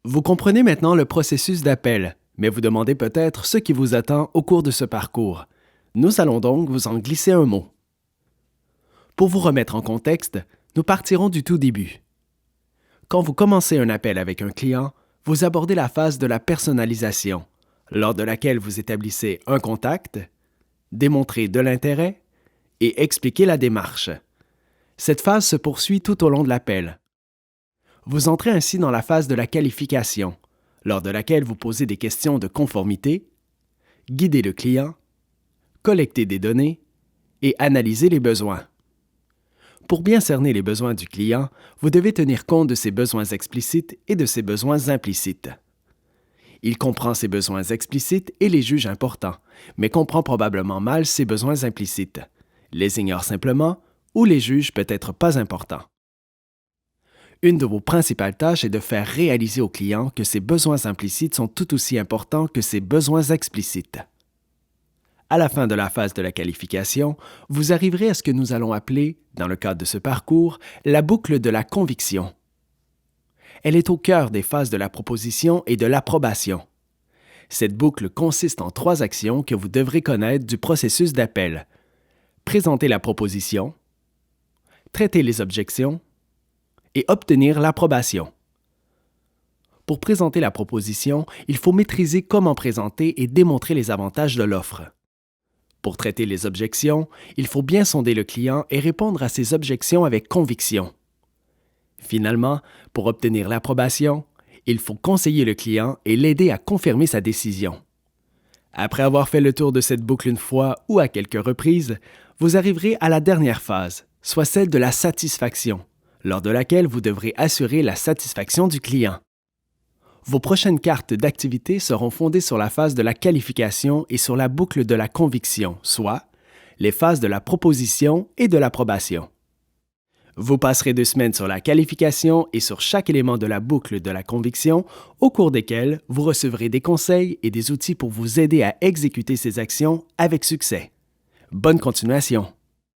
Vous comprenez maintenant le processus d'appel, mais vous demandez peut-être ce qui vous attend au cours de ce parcours. Nous allons donc vous en glisser un mot. Pour vous remettre en contexte, nous partirons du tout début. Quand vous commencez un appel avec un client, vous abordez la phase de la personnalisation, lors de laquelle vous établissez un contact, démontrez de l'intérêt et expliquez la démarche. Cette phase se poursuit tout au long de l'appel. Vous entrez ainsi dans la phase de la qualification, lors de laquelle vous posez des questions de conformité, guidez le client, collectez des données et analysez les besoins. Pour bien cerner les besoins du client, vous devez tenir compte de ses besoins explicites et de ses besoins implicites. Il comprend ses besoins explicites et les juge importants, mais comprend probablement mal ses besoins implicites, les ignore simplement ou les juge peut-être pas importants. Une de vos principales tâches est de faire réaliser au client que ses besoins implicites sont tout aussi importants que ses besoins explicites. À la fin de la phase de la qualification, vous arriverez à ce que nous allons appeler, dans le cadre de ce parcours, la boucle de la conviction. Elle est au cœur des phases de la proposition et de l'approbation. Cette boucle consiste en 3 actions que vous devrez connaître du processus d'appel. Présenter la proposition, traiter les objections et obtenir l'approbation. Pour présenter la proposition, il faut maîtriser comment présenter et démontrer les avantages de l'offre. Pour traiter les objections, il faut bien sonder le client et répondre à ses objections avec conviction. Finalement, pour obtenir l'approbation, il faut conseiller le client et l'aider à confirmer sa décision. Après avoir fait le tour de cette boucle une fois ou à quelques reprises, vous arriverez à la dernière phase, soit celle de la satisfaction, lors de laquelle vous devrez assurer la satisfaction du client. Vos prochaines cartes d'activité seront fondées sur la phase de la qualification et sur la boucle de la conviction, soit les phases de la proposition et de l'approbation. Vous passerez 2 semaines sur la qualification et sur chaque élément de la boucle de la conviction, au cours desquelles vous recevrez des conseils et des outils pour vous aider à exécuter ces actions avec succès. Bonne continuation!